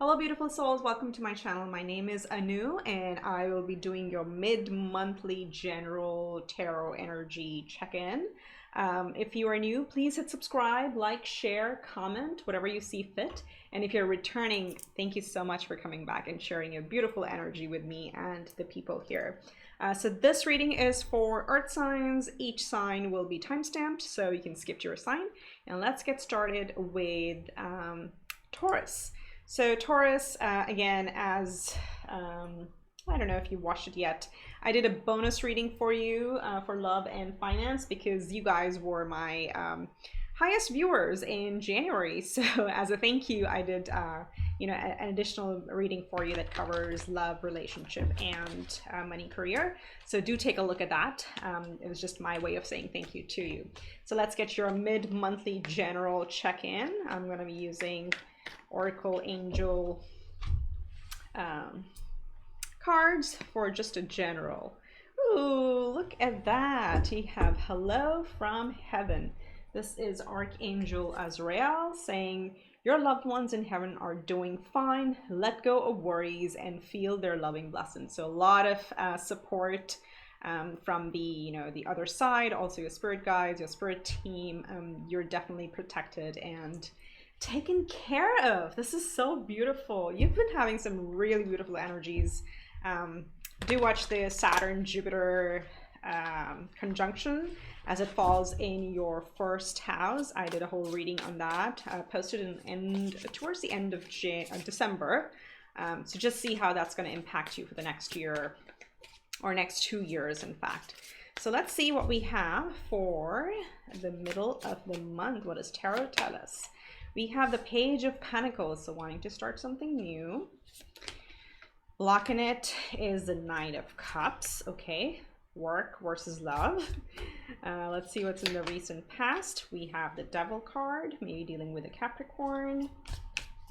Hello, beautiful souls. Welcome to my channel. My name is Anu, and I will be doing your mid-monthly general tarot energy check-in. If you are new, please hit subscribe, like, share, comment, whatever you see fit. And if you're returning, thank you so much for coming back and sharing your beautiful energy with me and the people here. So this reading is for earth signs. Each sign will be timestamped, so you can skip to your sign. And let's get started with Taurus. So Taurus, again, as I don't know if you watched it yet, I did a bonus reading for you for love and finance because you guys were my highest viewers in January. So as a thank you, I did an additional reading for you that covers love, relationship, and money, career. So do take a look at that. It was just my way of saying thank you to you. So let's get your mid-monthly general check-in. I'm going to be using Oracle Angel cards for just a general. Ooh, look at that. We have Hello from Heaven. This is Archangel Azrael saying, your loved ones in heaven are doing fine. Let go of worries and feel their loving blessings. So a lot of support from the other side, also your spirit guides, your spirit team. You're definitely protected and taken care of. This is so beautiful. You've been having some really beautiful energies. Do watch the Saturn Jupiter conjunction as it falls in your first house. I did a whole reading on that, posted towards the end of December. So just see how that's going to impact you for the next year or next 2 years, in fact. So let's see what we have for the middle of the month. What does tarot tell us? We have the Page of Pentacles, so wanting to start something new. Blocking it is the Knight of Cups. Okay, work versus love. Let's see what's in the recent past. We have the Devil card, maybe dealing with a Capricorn.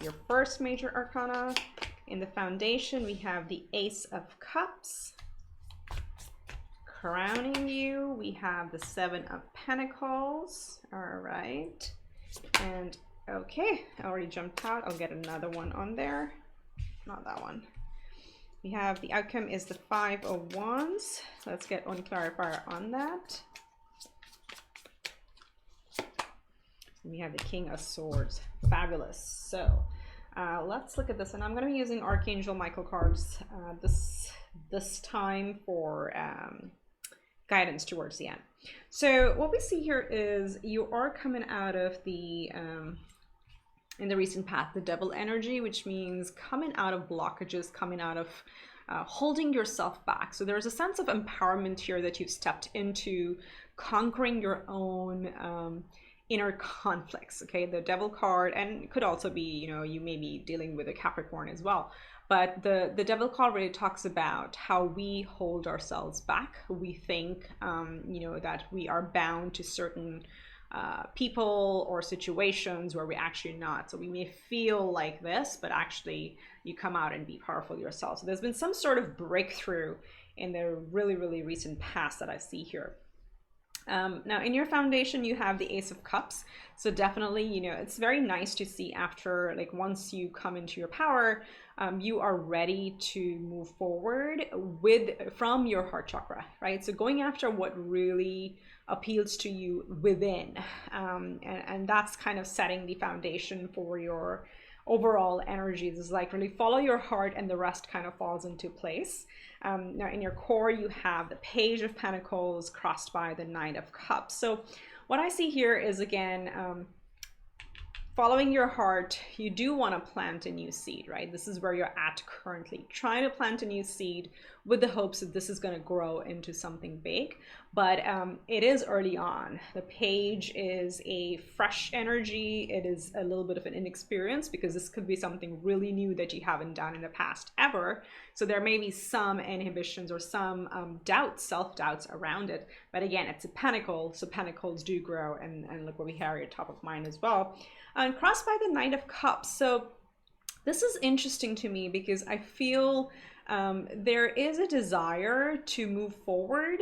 Your first major arcana. In the foundation, we have the Ace of Cups. Crowning you, we have the Seven of Pentacles. All right, and okay, I already jumped out. I'll get another one on there. Not that one. We have the outcome is the Five of Wands. Let's get one clarifier on that. We have the King of Swords. Fabulous. So let's look at this. And I'm going to be using Archangel Michael cards this time for guidance towards the end. So what we see here is you are coming out of the in the recent past, the Devil energy, which means coming out of blockages, coming out of holding yourself back. So there's a sense of empowerment here that you've stepped into, conquering your own inner conflicts. Okay, the Devil card, and it could also be, you may be dealing with a Capricorn as well. But the Devil card really talks about how we hold ourselves back. We think, that we are bound to certain people or situations where we're actually not. So we may feel like this, but actually you come out and be powerful yourself. So there's been some sort of breakthrough in the really, really recent past that I see here. Now in your foundation, you have the Ace of Cups. So definitely, it's very nice to see after, like, once you come into your power, you are ready to move forward from your heart chakra, right? So going after what really appeals to you within, and that's kind of setting the foundation for your overall energies. Is like really follow your heart and the rest kind of falls into place. Now in your core, you have the Page of Pentacles crossed by the Knight of Cups. So what I see here is, again, following your heart. You do want to plant a new seed, right? This is where you're at currently, trying to plant a new seed with the hopes that this is going to grow into something big. But it is early on. The Page is a fresh energy. It is a little bit of an inexperience because this could be something really new that you haven't done in the past ever. So there may be some inhibitions or some doubts, self-doubts around it. But again, it's a pentacle, so pentacles do grow, and look what we have here, top of mind as well. And crossed by the Knight of Cups. So this is interesting to me because I feel there is a desire to move forward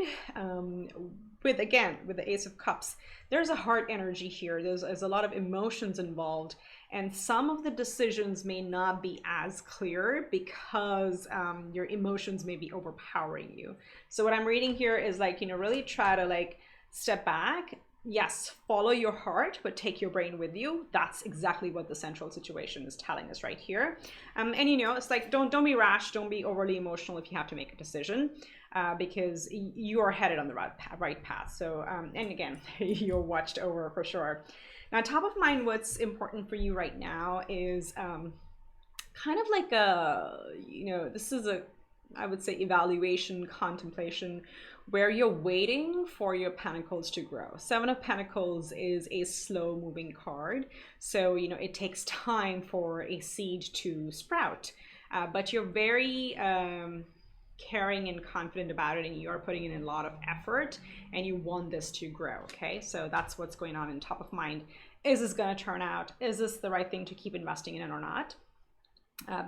with, again, with the Ace of Cups, there's a heart energy here. There's a lot of emotions involved, and some of the decisions may not be as clear because your emotions may be overpowering you. So what I'm reading here is like, you know, really try to like step back. Yes, follow your heart, but take your brain with you. That's exactly what the central situation is telling us right here. And you know, it's like, don't be rash, don't be overly emotional if you have to make a decision, because you are headed on the right path. So, and again, you're watched over for sure. Now, top of mind, what's important for you right now is kind of like a, you know, this is a, I would say, evaluation, contemplation, where you're waiting for your pentacles to grow. Seven of Pentacles is a slow moving card. So, you know, it takes time for a seed to sprout, but you're very caring and confident about it, and you are putting in a lot of effort, and you want this to grow. Okay, so that's what's going on in top of mind. Is this going to turn out? Is this the right thing to keep investing in it or not?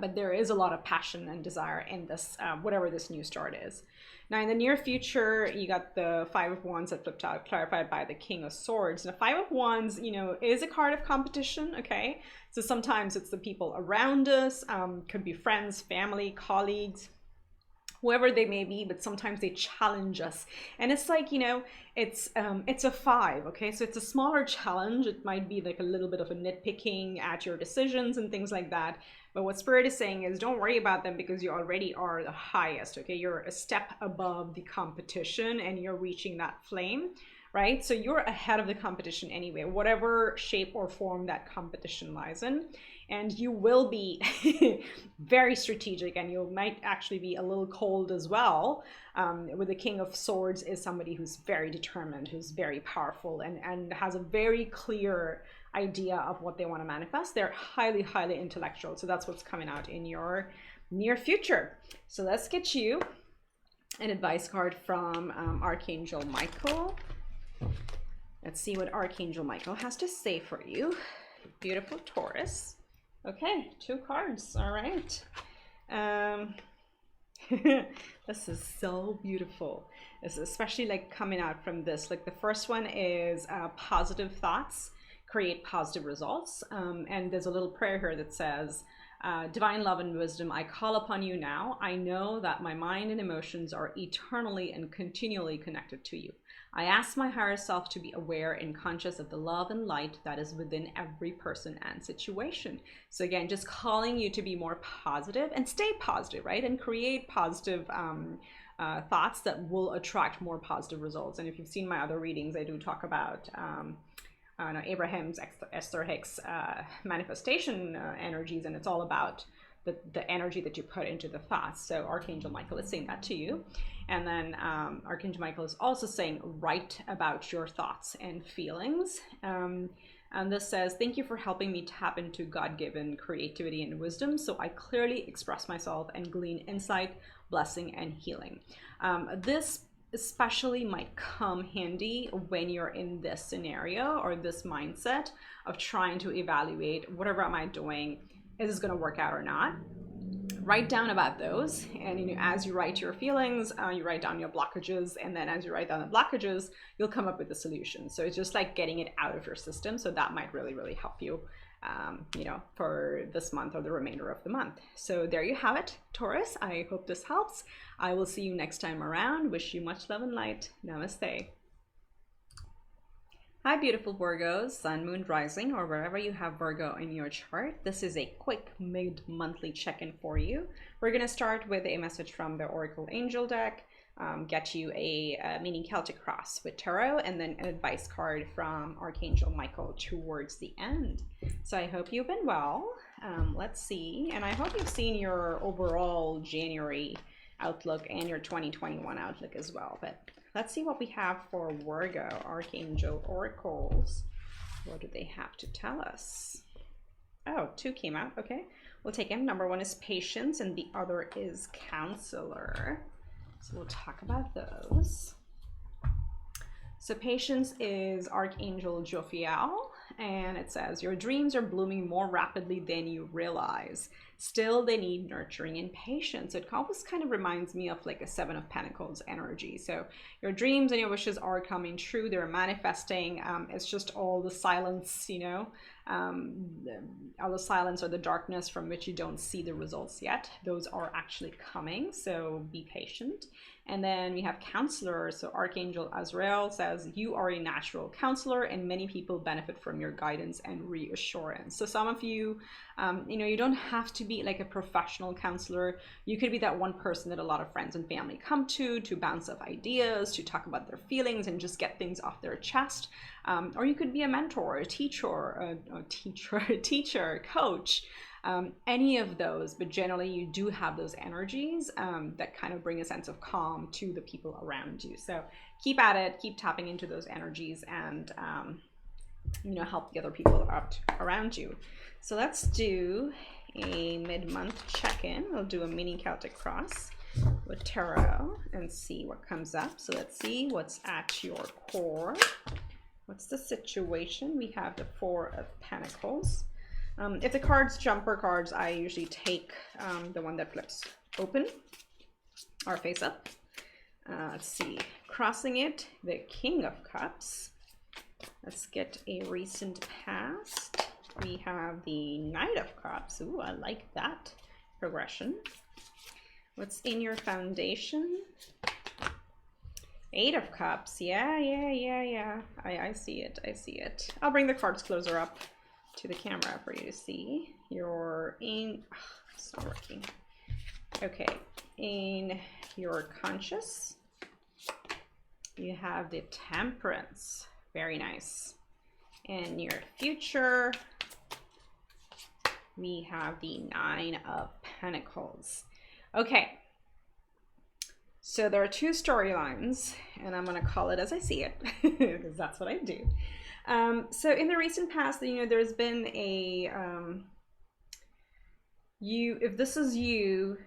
But there is a lot of passion and desire in this, whatever this new start is. Now, in the near future, you got the Five of Wands that flipped out, clarified by the King of Swords. Now, Five of Wands, you know, is a card of competition, okay? So sometimes it's the people around us, could be friends, family, colleagues, whoever they may be, but sometimes they challenge us. And it's like, you know, it's a 5, okay? So it's a smaller challenge. It might be like a little bit of a nitpicking at your decisions and things like that. But what Spirit is saying is don't worry about them because you already are the highest, okay? You're a step above the competition and you're reaching that flame, right? So you're ahead of the competition anyway, whatever shape or form that competition lies in. And you will be very strategic, and you might actually be a little cold as well. With the King of Swords is somebody who's very determined, who's very powerful, and has a very clear idea of what they want to manifest. They're highly, highly intellectual. So that's what's coming out in your near future. So let's get you an advice card from Archangel Michael. Let's see what Archangel Michael has to say for you. Beautiful Taurus. Okay, 2 cards. All right. This is so beautiful. This is especially like coming out from this. Like the first one is positive thoughts create positive results. And there's a little prayer here that says, divine love and wisdom, I call upon you now. I know that my mind and emotions are eternally and continually connected to you. I ask my higher self to be aware and conscious of the love and light that is within every person and situation. So again, just calling you to be more positive and stay positive, right? And create positive thoughts that will attract more positive results. And if you've seen my other readings, I do talk about Abraham's Esther Hicks manifestation energies, and it's all about the energy that you put into the thoughts. So Archangel Michael is saying that to you. And then Archangel Michael is also saying, write about your thoughts and feelings. And this says, thank you for helping me tap into God-given creativity and wisdom so I clearly express myself and glean insight, blessing, and healing. This especially might come handy when you're in this scenario or this mindset of trying to evaluate, whatever am I doing, is this going to work out or not? Write down about those, and as you write your feelings, you write down your blockages, and then as you write down the blockages, you'll come up with a solution. So it's just like getting it out of your system. So that might really, really help you, for this month or the remainder of the month. So there you have it, Taurus. I hope this helps. I will see you next time around. Wish you much love and light. Namaste. Hi, beautiful Virgos, Sun, Moon, Rising, or wherever you have Virgo in your chart. This is a quick mid-monthly check-in for you. We're going to start with a message from the Oracle Angel deck, get you a meaning Celtic cross with tarot, and then an advice card from Archangel Michael towards the end. So I hope you've been well. Let's see, and I hope you've seen your overall January outlook and your 2021 outlook as well. But let's see what we have for Virgo, Archangel Oracles. What do they have to tell us? Oh, 2 came out. Okay, we'll take them. Number 1 is Patience, and the other is Counselor. So we'll talk about those. So Patience is Archangel Jophiel, and it says, your dreams are blooming more rapidly than you realize. Still, they need nurturing and patience. It always kind of reminds me of like a Seven of Pentacles energy. So your dreams and your wishes are coming true. They're manifesting. It's just all the silence, you know, all the silence or the darkness from which you don't see the results yet. Those are actually coming. So be patient. And then we have counselor. So Archangel Azrael says, you are a natural counselor and many people benefit from your guidance and reassurance. So some of you, you know, you don't have to be like a professional counselor. You could be that one person that a lot of friends and family come to bounce off ideas, to talk about their feelings and just get things off their chest. Or you could be a mentor, a teacher, a coach. Any of those, but generally you do have those energies that kind of bring a sense of calm to the people around you. So keep at it, keep tapping into those energies, and you know, help the other people out around you. So let's do a mid-month check-in. We'll do a mini Celtic cross with tarot and see what comes up. So let's see what's at your core. What's the situation? We have the Four of Pentacles. If the cards jumper cards, I usually take the one that flips open or face up. Let's see, crossing it, the King of Cups. Let's get a recent past. We have the Knight of Cups. Ooh, I like that progression. What's in your foundation? Eight of Cups. Yeah. I see it. I see it. I'll bring the cards closer up to the camera for you to see. You're in, it's not working. Okay, in your conscious, you have the Temperance. Very nice. In your future, we have the Nine of Pentacles. Okay, so there are two storylines, and I'm going to call it as I see it, because that's what I do. So in the recent past, you know, there's been a, if this is you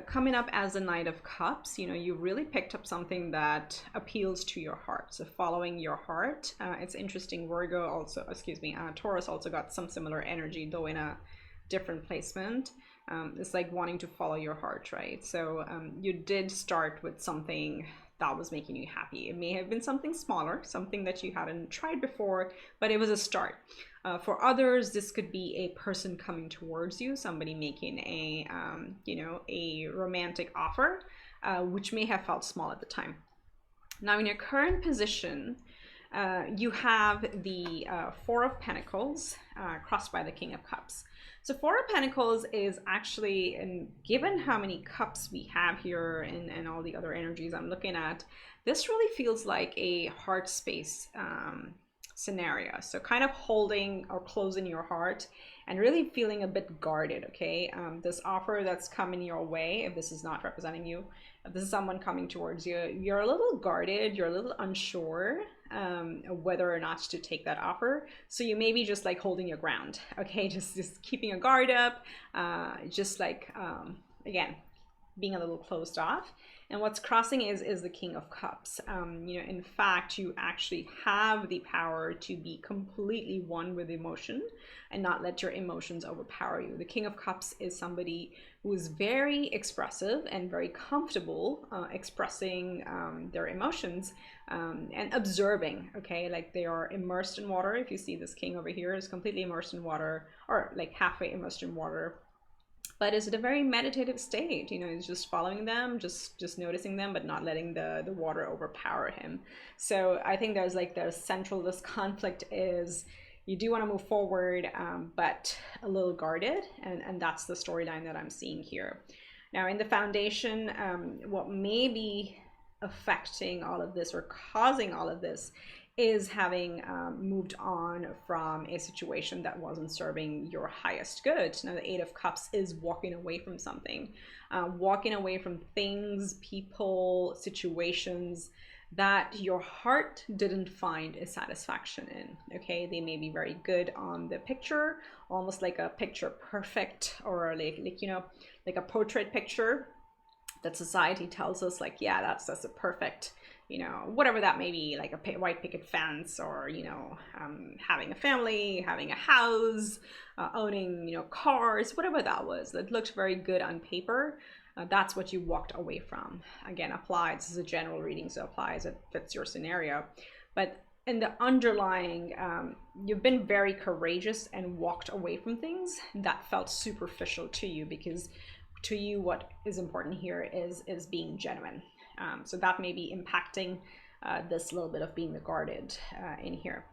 coming up as a Knight of Cups, you know, you really picked up something that appeals to your heart. So following your heart, it's interesting. Virgo also, Taurus also got some similar energy, though in a different placement. It's like wanting to follow your heart, right? So you did start with something that was making you happy. It may have been something smaller, something that you hadn't tried before, but it was a start. For others, this could be a person coming towards you, somebody making a, you know, a romantic offer, which may have felt small at the time. Now, in your current position, you have the Four of Pentacles crossed by the King of Cups. So Four of Pentacles is actually, and given how many cups we have here and all the other energies I'm looking at, this really feels like a heart space scenario. So kind of holding or closing your heart and really feeling a bit guarded, okay? This offer that's coming your way, if this is not representing you, if this is someone coming towards you, you're a little guarded, you're a little unsure whether or not to take that offer. So you may be just like holding your ground, okay? Just keeping your guard up, just like, again, being a little closed off. And what's crossing is the King of Cups. You know, in fact, you actually have the power to be completely one with emotion and not let your emotions overpower you. The King of Cups is somebody who is very expressive and very comfortable expressing their emotions and observing, okay? Like they are immersed in water. If you see this king over here is completely immersed in water, or like halfway immersed in water, but is at a very meditative state. You know, he's just following them, just noticing them, but not letting the water overpower him. So I think there's central, this conflict is you do want to move forward, but a little guarded, and that's the storyline that I'm seeing here. Now in the foundation, what may be affecting all of this or causing all of this is having moved on from a situation that wasn't serving your highest good. Now the Eight of Cups is walking away from something, walking away from things, people, situations that your heart didn't find a satisfaction in, okay? They may be very good on the picture, almost like a picture perfect, or like you know, like a portrait picture that society tells us like, yeah, that's a perfect you know, whatever that may be, like a white picket fence, or, you know, having a family, having a house, owning, you know, cars, whatever that was that looked very good on paper. That's what you walked away from. Again, apply. This is a general reading, so apply as it fits your scenario. But in the underlying, you've been very courageous and walked away from things that felt superficial to you, because to you, what is important here is being genuine. So that may be impacting this little bit of being guarded in here.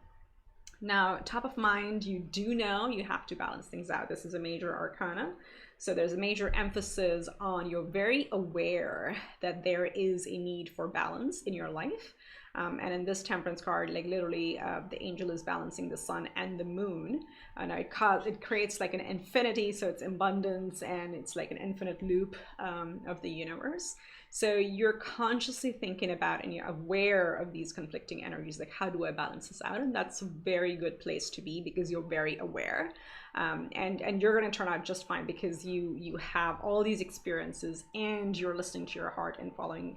Now, top of mind, you do know you have to balance things out. This is a major arcana. So there's a major emphasis on you're very aware that there is a need for balance in your life. And in this Temperance card, like literally the angel is balancing the sun and the moon. And it creates like an infinity, so it's abundance, and it's like an infinite loop of the universe. So you're consciously thinking about and you're aware of these conflicting energies, like how do I balance this out? And that's a very good place to be, because you're very aware. And you're going to turn out just fine, because you have all these experiences and you're listening to your heart and following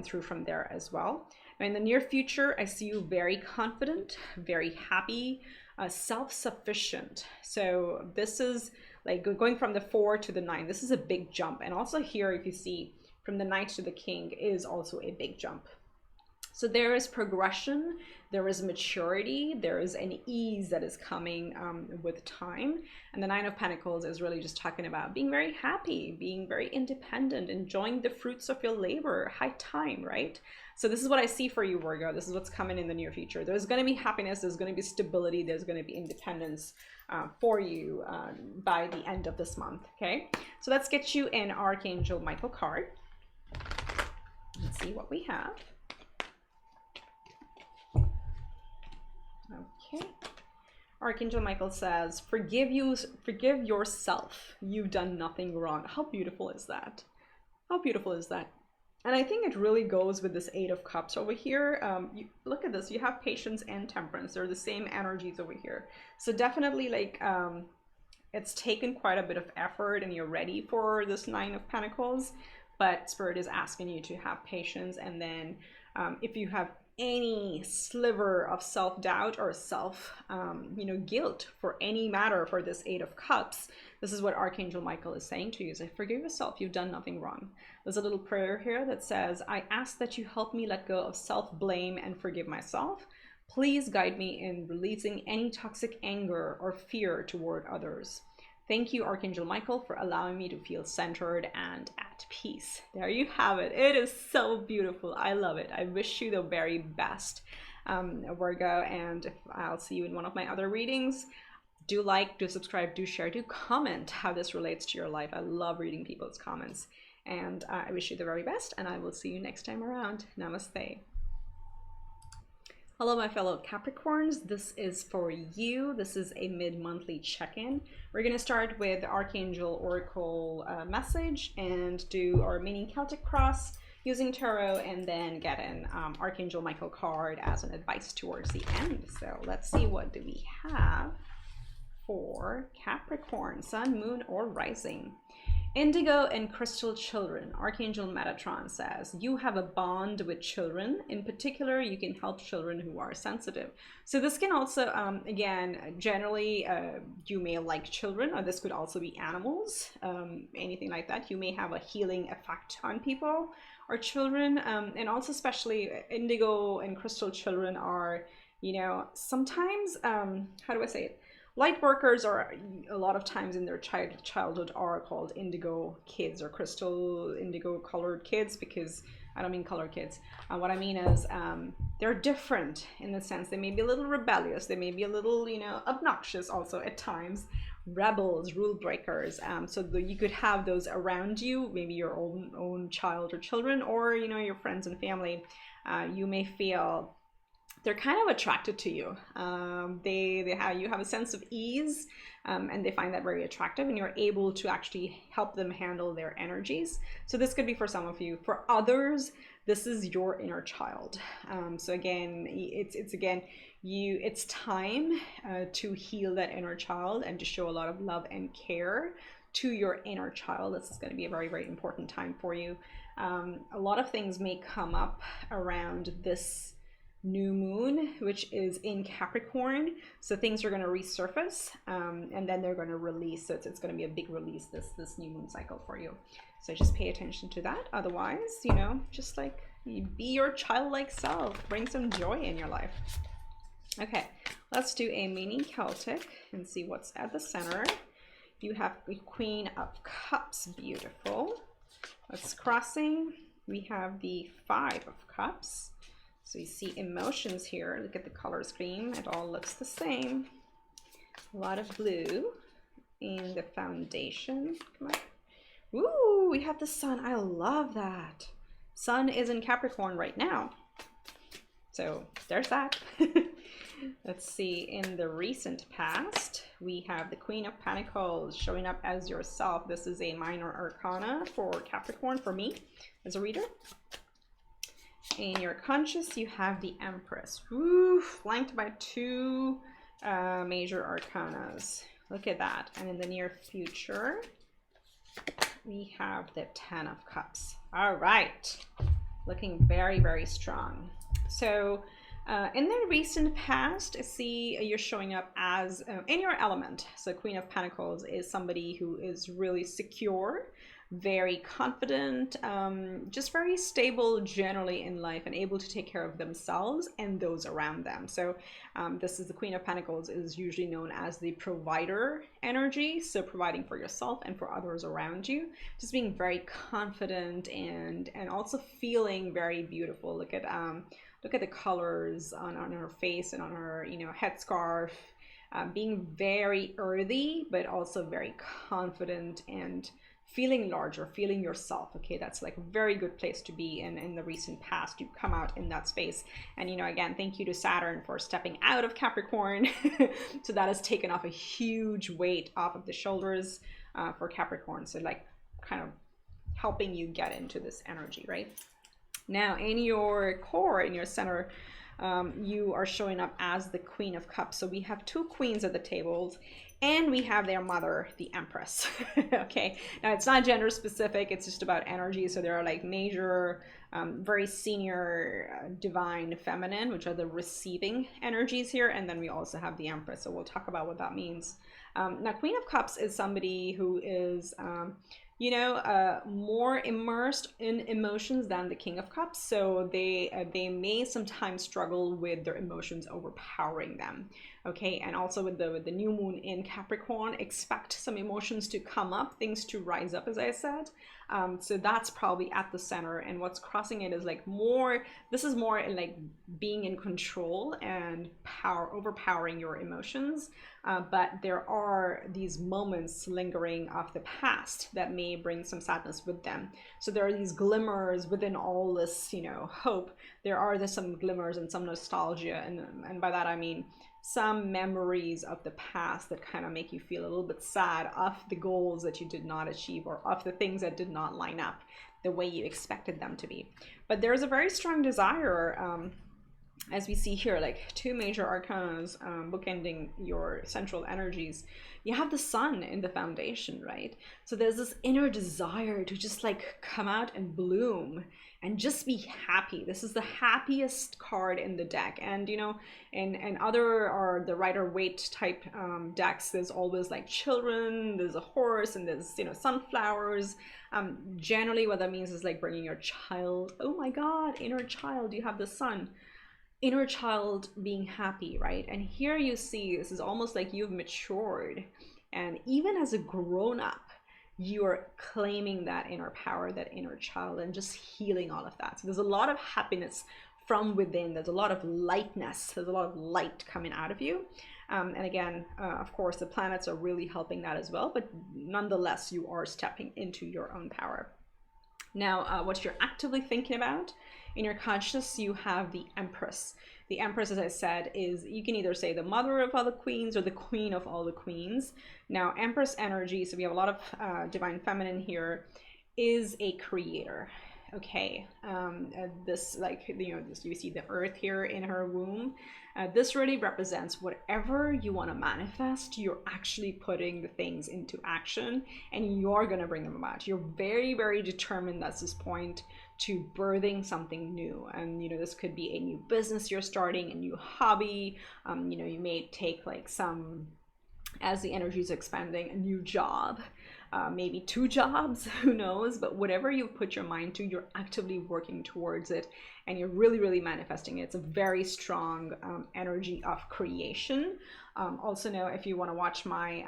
through from there as well. Now, in the near future, I see you very confident, very happy, self-sufficient. So this is like going from the 4 to the 9. This is a big jump. And also here, if you see, from the Knight to the King is also a big jump. So there is progression, there is maturity, there is an ease that is coming with time. And the 9 of Pentacles is really just talking about being very happy, being very independent, enjoying the fruits of your labor, high time, right? So this is what I see for you, Virgo. This is what's coming in the near future. There's going to be happiness, there's going to be stability, there's going to be independence for you by the end of this month, okay? So let's get you an Archangel Michael card. Let's see what we have. Okay. Archangel Michael says, forgive yourself. You've done nothing wrong. How beautiful is that? How beautiful is that? And I think it really goes with this 8 of Cups over here. Look at this. You have patience and temperance. They're the same energies over here. So definitely, like, it's taken quite a bit of effort, and you're ready for this 9 of Pentacles. But Spirit is asking you to have patience. And then if you have any sliver of self-doubt or guilt for any matter for this 8 of Cups, this is what Archangel Michael is saying to you. Say, forgive yourself. You've done nothing wrong. There's a little prayer here that says, I ask that you help me let go of self-blame and forgive myself. Please guide me in releasing any toxic anger or fear toward others. Thank you, Archangel Michael, for allowing me to feel centered and at peace. There you have it. It is so beautiful. I love it. I wish you the very best, Virgo. And if I'll see you in one of my other readings. Do like, do subscribe, do share, do comment how this relates to your life. I love reading people's comments. And I wish you the very best, and I will see you next time around. Namaste. Hello, my fellow Capricorns. This is for you. This is a mid-monthly check-in. We're going to start with the Archangel Oracle message and do our mini Celtic cross using tarot, and then get an Archangel Michael card as an advice towards the end. So let's see, what do we have for Capricorn, Sun, Moon, or Rising? Indigo and Crystal Children. Archangel Metatron says, you have a bond with children. In particular, you can help children who are sensitive. So this can also, again, generally, you may like children, or this could also be animals, anything like that. You may have a healing effect on people or children. And also, especially, Indigo and Crystal Children are, sometimes, how do I say it? Light workers are a lot of times in their childhood are called indigo kids or crystal indigo colored kids, because I don't mean colored kids. What I mean is they're different in the sense they may be a little rebellious. They may be a little, obnoxious also at times. Rebels, rule breakers. So you could have those around you, maybe your own child or children, or, your friends and family. You may feel they're kind of attracted to you. You have a sense of ease, and they find that very attractive, and you're able to actually help them handle their energies. So this could be for some of you. For others, this is your inner child. So again, it's time to heal that inner child and to show a lot of love and care to your inner child. This is going to be a very, very important time for you. A lot of things may come up around this new moon, which is in Capricorn. So things are going to resurface, and then they're going to release. So it's going to be a big release this new moon cycle for you. So just pay attention to that. Otherwise, you know, just like be your childlike self, bring some joy in your life. Okay, let's do a mini Celtic and see what's at the center. You have the Queen of Cups, beautiful. Let's crossing. We have the Five of Cups. So you see emotions here. Look at the color scheme. It all looks the same. A lot of blue in the foundation. Come on. Ooh, we have the Sun. I love that. Sun is in Capricorn right now. So there's that. Let's see, in the recent past, we have the Queen of Pentacles showing up as yourself. This is a minor arcana for Capricorn, for me as a reader. In your conscious, you have the Empress, flanked by two major arcanas. Look at that. And in the near future, we have the Ten of Cups. All right, looking very, very strong. So in the recent past, I see you're showing up as in your element. So Queen of Pentacles is somebody who is really secure, very confident, just very stable generally in life and able to take care of themselves and those around them. So this is the Queen of Pentacles, is usually known as the provider energy. So providing for yourself and for others around you, just being very confident and also feeling very beautiful. Look at the colors on her face and on her, you know, headscarf, being very earthy, but also very confident and feeling larger, feeling yourself. Okay, that's like a very good place to be in the recent past. You've come out in that space. And, you know, again, thank you to Saturn for stepping out of Capricorn. So that has taken off a huge weight off of the shoulders for Capricorn. So like kind of helping you get into this energy, right? Now, in your core, in your center, you are showing up as the Queen of Cups. So we have two queens at the tables, and we have their mother, the Empress. Okay, now it's not gender specific, it's just about energy. So there are like major, very senior divine feminine, which are the receiving energies here. And then we also have the Empress. So we'll talk about what that means. Now, Queen of Cups is somebody who is you know, more immersed in emotions than the King of Cups. So they may sometimes struggle with their emotions overpowering them. Okay, and also with the new moon in Capricorn, expect some emotions to come up, things to rise up, as I said. So that's probably at the center, and what's crossing it is like more, this is more like being in control and overpowering your emotions. But there are these moments lingering of the past that may bring some sadness with them. So there are these glimmers within all this, you know, hope. There are some glimmers and some nostalgia, and by that I mean some memories of the past that kind of make you feel a little bit sad of the goals that you did not achieve, or of the things that did not line up the way you expected them to be. But there's a very strong desire, as we see here, like two major arcanas bookending your central energies. You have the Sun in the foundation, right? So there's this inner desire to just like come out and bloom and just be happy. This is the happiest card in the deck. And, you know, and other are the Rider-Waite type decks, there's always like children, there's a horse, and there's, you know, sunflowers. Generally what that means is like bringing your child. Oh my God, inner child, you have the Sun. Inner child being happy, right? And here you see, this is almost like you've matured, and even as a grown-up, you are claiming that inner power, that inner child, and just healing all of that. So there's a lot of happiness from within. There's a lot of lightness. There's a lot of light coming out of you. And again, of course, the planets are really helping that as well, but nonetheless, you are stepping into your own power. Now, what you're actively thinking about in your consciousness, you have the Empress. The Empress, as I said, is, you can either say the mother of all the queens or the queen of all the queens. Now, Empress energy, so we have a lot of divine feminine here, is a creator. okay, this, like, you know, this, you see the earth here in her womb. This really represents whatever you want to manifest, you're actually putting the things into action and you're going to bring them about. You're very, very determined at this point to birthing something new. And, you know, this could be a new business you're starting, a new hobby. You know, you may take like some, as the energy is expanding, a new job. Maybe 2 jobs, who knows, but whatever you put your mind to, you're actively working towards it and you're really, really manifesting it. It's a very strong energy of creation. Also know, if you want to watch my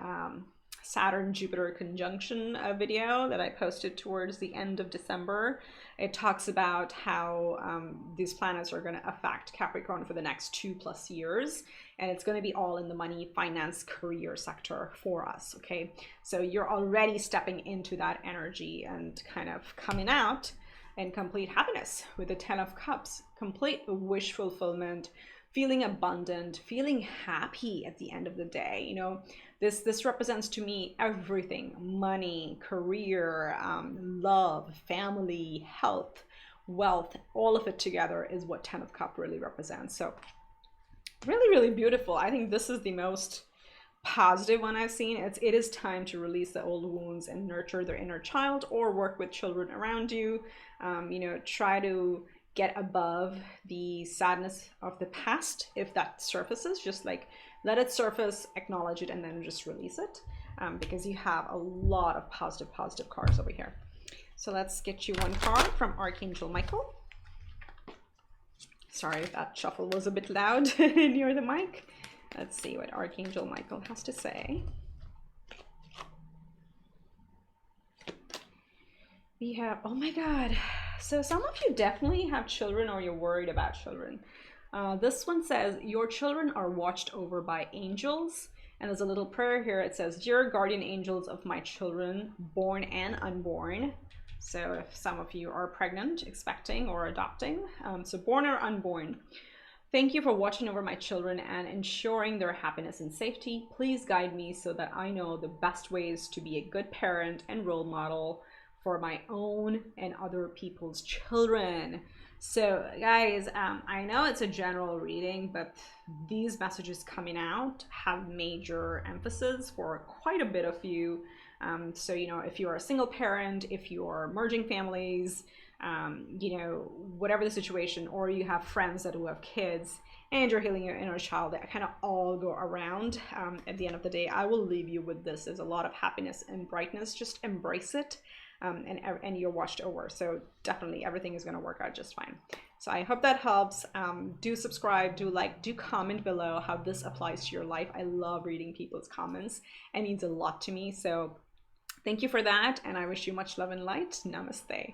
Saturn Jupiter conjunction video that I posted towards the end of December, it talks about how these planets are going to affect Capricorn for the next 2+ years, and it's going to be all in the money, finance, career sector for us. Okay, so you're already stepping into that energy and kind of coming out in complete happiness with the 10 of Cups, complete wish fulfillment, feeling abundant, feeling happy at the end of the day. You know, this represents to me everything: money, career, love, family, health, wealth. All of it together is what 10 of Cups really represents. So really, really beautiful. I think this is the most positive one I've seen. It is time to release the old wounds and nurture their inner child, or work with children around you. You know, try to get above the sadness of the past if that surfaces. Just like let it surface, acknowledge it, and then just release it, because you have a lot of positive cards over here. So let's get you one card from Archangel Michael. Sorry if that shuffle was a bit loud near the mic. Let's see what Archangel Michael has to say. We have, oh my God. So some of you definitely have children, or you're worried about children. This one says, your children are watched over by angels. And there's a little prayer here. It says, dear guardian angels of my children, born and unborn. So if some of you are pregnant, expecting, or adopting, so born or unborn, thank you for watching over my children and ensuring their happiness and safety. Please guide me so that I know the best ways to be a good parent and role model for my own and other people's children. So guys, I know it's a general reading, but these messages coming out have major emphasis for quite a bit of you. So, you know, if you are a single parent, if you're merging families, you know, whatever the situation, or you have friends that will have kids and you're healing your inner child, that kind of all go around. At the end of the day, I will leave you with this. There's a lot of happiness and brightness. Just embrace it. And you're watched over. So definitely everything is going to work out just fine. So I hope that helps. Do subscribe, do like, do comment below how this applies to your life. I love reading people's comments. It means a lot to me. So thank you for that. And I wish you much love and light. Namaste.